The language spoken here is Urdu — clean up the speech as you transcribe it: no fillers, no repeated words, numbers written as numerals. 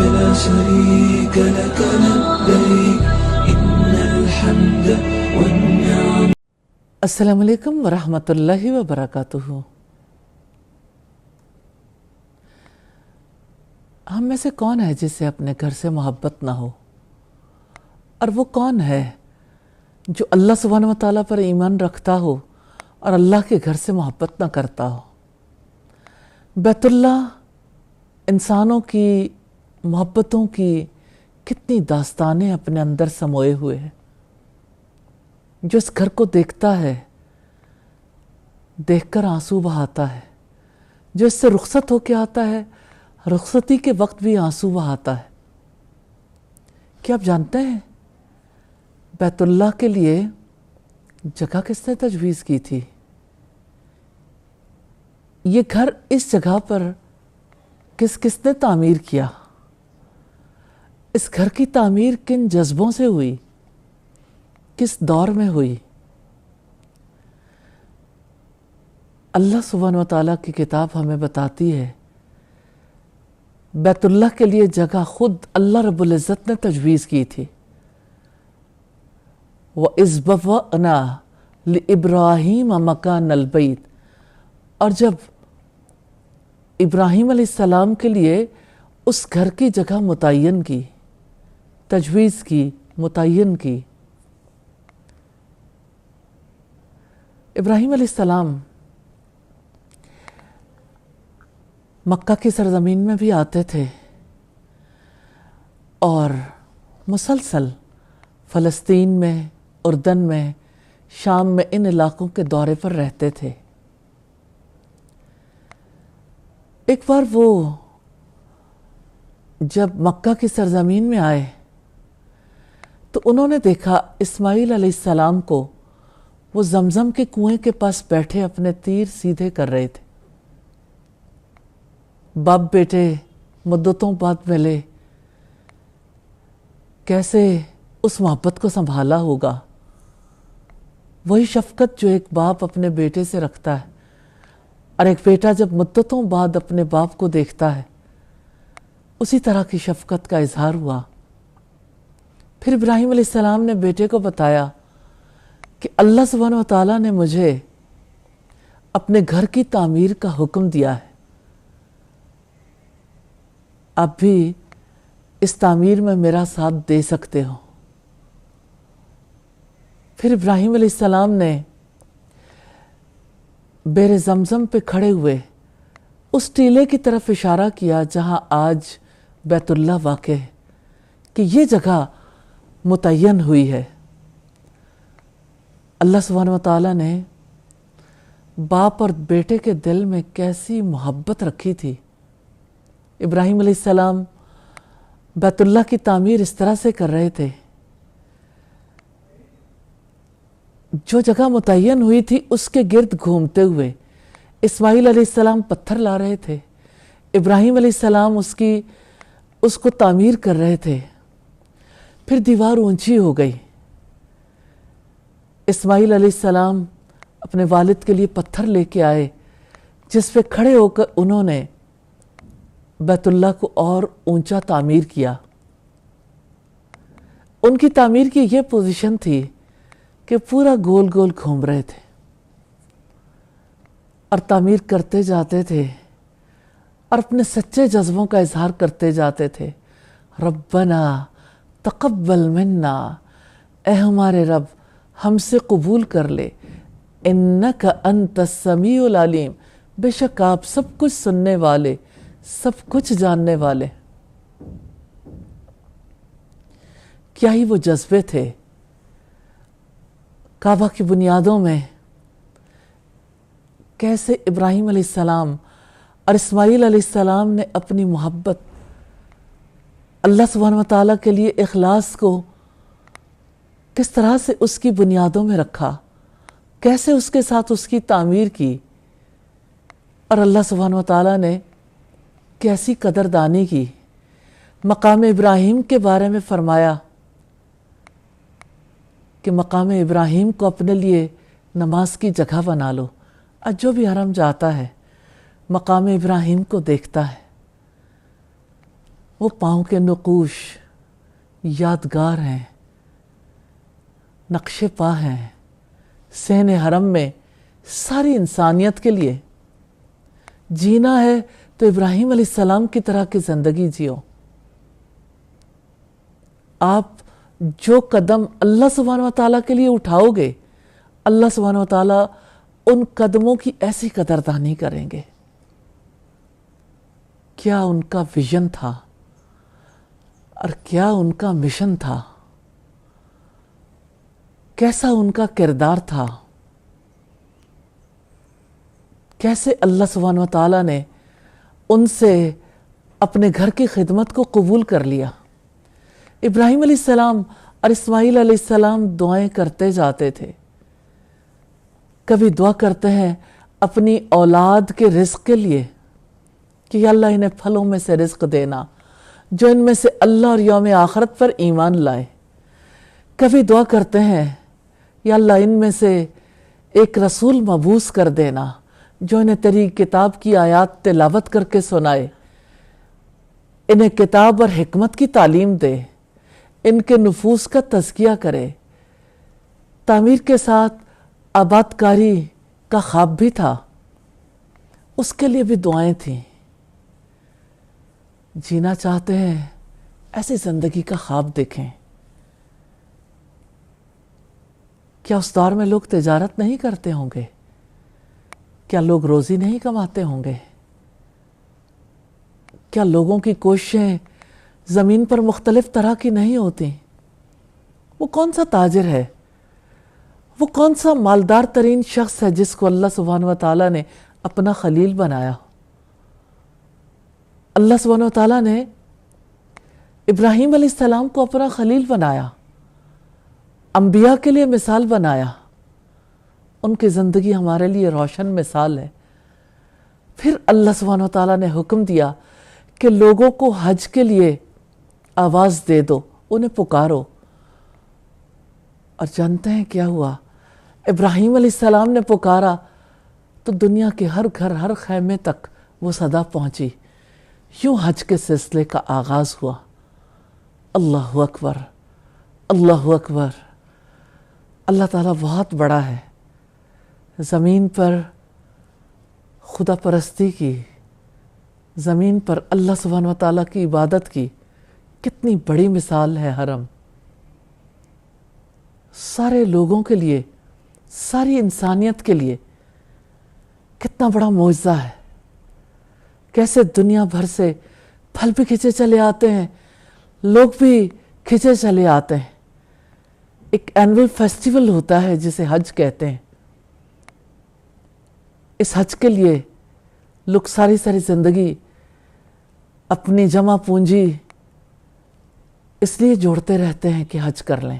لا شريك لك لبيك إن الحمد والنعم. السلام علیکم ورحمۃ اللہ وبرکاتہ. ہم میں سے کون ہے جسے اپنے گھر سے محبت نہ ہو؟ اور وہ کون ہے جو اللہ سبحانہ و تعالیٰ پر ایمان رکھتا ہو اور اللہ کے گھر سے محبت نہ کرتا ہو؟ بیت اللہ انسانوں کی محبتوں کی کتنی داستانیں اپنے اندر سموئے ہوئے ہیں. جو اس گھر کو دیکھتا ہے دیکھ کر آنسو بہاتا ہے، جو اس سے رخصت ہو کے آتا ہے رخصتی کے وقت بھی آنسو بہاتا ہے. کیا آپ جانتے ہیں بیت اللہ کے لیے جگہ کس نے تجویز کی تھی؟ یہ گھر اس جگہ پر کس نے تعمیر کیا؟ اس گھر کی تعمیر کن جذبوں سے ہوئی؟ کس دور میں ہوئی؟ اللہ سبحانہ و تعالیٰ کی کتاب ہمیں بتاتی ہے بیت اللہ کے لیے جگہ خود اللہ رب العزت نے تجویز کی تھی. وَإِذْ بَوَّأْنَا لِإِبْرَاهِيمَ مَكَانَ الْبَيْتِ، اور جب ابراہیم علیہ السلام کے لیے اس گھر کی جگہ متعین کی، تجویز کی، متعین کی. ابراہیم علیہ السلام مکہ کی سرزمین میں بھی آتے تھے اور مسلسل فلسطین میں، اردن میں، شام میں ان علاقوں کے دورے پر رہتے تھے. ایک بار وہ جب مکہ کی سرزمین میں آئے تو انہوں نے دیکھا اسماعیل علیہ السلام کو وہ زمزم کے کنویں کے پاس بیٹھے اپنے تیر سیدھے کر رہے تھے. باپ بیٹے مدتوں بعد ملے، کیسے اس محبت کو سنبھالا ہوگا؟ وہی شفقت جو ایک باپ اپنے بیٹے سے رکھتا ہے، اور ایک بیٹا جب مدتوں بعد اپنے باپ کو دیکھتا ہے اسی طرح کی شفقت کا اظہار ہوا. پھر ابراہیم علیہ السلام نے بیٹے کو بتایا کہ اللہ سبحانہ و تعالیٰ نے مجھے اپنے گھر کی تعمیر کا حکم دیا ہے، آپ بھی اس تعمیر میں میرا ساتھ دے سکتے ہو. پھر ابراہیم علیہ السلام نے بئر زمزم پہ کھڑے ہوئے اس ٹیلے کی طرف اشارہ کیا جہاں آج بیت اللہ واقع ہے کہ یہ جگہ متعین ہوئی ہے. اللہ سبحانہ و تعالیٰ نے باپ اور بیٹے کے دل میں کیسی محبت رکھی تھی. ابراہیم علیہ السلام بیت اللہ کی تعمیر اس طرح سے کر رہے تھے، جو جگہ متعین ہوئی تھی اس کے گرد گھومتے ہوئے اسماعیل علیہ السلام پتھر لا رہے تھے، ابراہیم علیہ السلام اس کو تعمیر کر رہے تھے. پھر دیوار اونچی ہو گئی، اسماعیل علیہ السلام اپنے والد کے لیے پتھر لے کے آئے جس پہ کھڑے ہو کر انہوں نے بیت اللہ کو اور اونچا تعمیر کیا. ان کی تعمیر کی یہ پوزیشن تھی کہ پورا گول گول گھوم رہے تھے اور تعمیر کرتے جاتے تھے اور اپنے سچے جذبوں کا اظہار کرتے جاتے تھے. ربنا تقبل منا، اے ہمارے رب ہم سے قبول کر لے، انک انت السمیع العلیم، بے شک آپ سب کچھ سننے والے، سب کچھ جاننے والے. کیا ہی وہ جذبے تھے. کعبہ کی بنیادوں میں کیسے ابراہیم علیہ السلام اور اسماعیل علیہ السلام نے اپنی محبت اللہ سبحانہ و تعالیٰ کے لیے اخلاص کو کس طرح سے اس کی بنیادوں میں رکھا، کیسے اس کے ساتھ اس کی تعمیر کی، اور اللہ سبحانہ و تعالیٰ نے کیسی قدردانی کی. مقام ابراہیم کے بارے میں فرمایا کہ مقام ابراہیم کو اپنے لیے نماز کی جگہ بنا لو. اور جو بھی حرم جاتا ہے مقام ابراہیم کو دیکھتا ہے. وہ پاؤں کے نقوش یادگار ہیں، نقش پا ہیں صحن حرم میں ساری انسانیت کے لیے۔ جینا ہے تو ابراہیم علیہ السلام کی طرح کی زندگی جیو۔ آپ جو قدم اللہ سبحانہ و تعالیٰ کے لیے اٹھاؤ گے، اللہ سبحانہ و تعالیٰ ان قدموں کی ایسی قدردانی کریں گے۔ کیا ان کا ویژن تھا اور کیا ان کا مشن تھا، کیسا ان کا کردار تھا، کیسے اللہ سبحانہ و تعالیٰ نے ان سے اپنے گھر کی خدمت کو قبول کر لیا۔ ابراہیم علیہ السلام اور اسماعیل علیہ السلام دعائیں کرتے جاتے تھے۔ کبھی دعا کرتے ہیں اپنی اولاد کے رزق کے لیے کہ یا اللہ انہیں پھلوں میں سے رزق دینا جو ان میں سے اللہ اور یوم آخرت پر ایمان لائے۔ کبھی دعا کرتے ہیں یا اللہ ان میں سے ایک رسول مبعوث کر دینا جو انہیں تیری کتاب کی آیات تلاوت کر کے سنائے، انہیں کتاب اور حکمت کی تعلیم دے، ان کے نفوس کا تزکیہ کرے۔ تعمیر کے ساتھ آباد کاری کا خواب بھی تھا، اس کے لیے بھی دعائیں تھیں۔ جینا چاہتے ہیں ایسی زندگی کا خواب دیکھیں۔ کیا اس دور میں لوگ تجارت نہیں کرتے ہوں گے؟ کیا لوگ روزی نہیں کماتے ہوں گے؟ کیا لوگوں کی کوششیں زمین پر مختلف طرح کی نہیں ہوتی؟ وہ کون سا تاجر ہے، وہ کون سا مالدار ترین شخص ہے جس کو اللہ سبحانہ و تعالیٰ نے اپنا خلیل بنایا؟ اللہ سبحانہ و تعالیٰ نے ابراہیم علیہ السلام کو اپنا خلیل بنایا، انبیاء کے لیے مثال بنایا۔ ان کی زندگی ہمارے لیے روشن مثال ہے۔ پھر اللہ سبحانہ و تعالیٰ نے حکم دیا کہ لوگوں کو حج کے لیے آواز دے دو، انہیں پکارو۔ اور جانتے ہیں کیا ہوا؟ ابراہیم علیہ السلام نے پکارا تو دنیا کے ہر گھر، ہر خیمے تک وہ صدا پہنچی۔ یوں حج کے سلسلے کا آغاز ہوا۔ اللہ اکبر، اللہ اکبر۔ اللہ تعالیٰ بہت بڑا ہے۔ زمین پر خدا پرستی کی، زمین پر اللہ سبحانہ و تعالیٰ کی عبادت کی کتنی بڑی مثال ہے حرم۔ سارے لوگوں کے لیے، ساری انسانیت کے لیے کتنا بڑا معجزہ ہے۔ کیسے دنیا بھر سے پھل بھی کھینچے چلے آتے ہیں، لوگ بھی کھینچے چلے آتے ہیں۔ ایک اینول فیسٹیول ہوتا ہے جسے حج کہتے ہیں۔ اس حج کے لیے لوگ ساری زندگی اپنی جمع پونجی اس لیے جوڑتے رہتے ہیں کہ حج کر لیں۔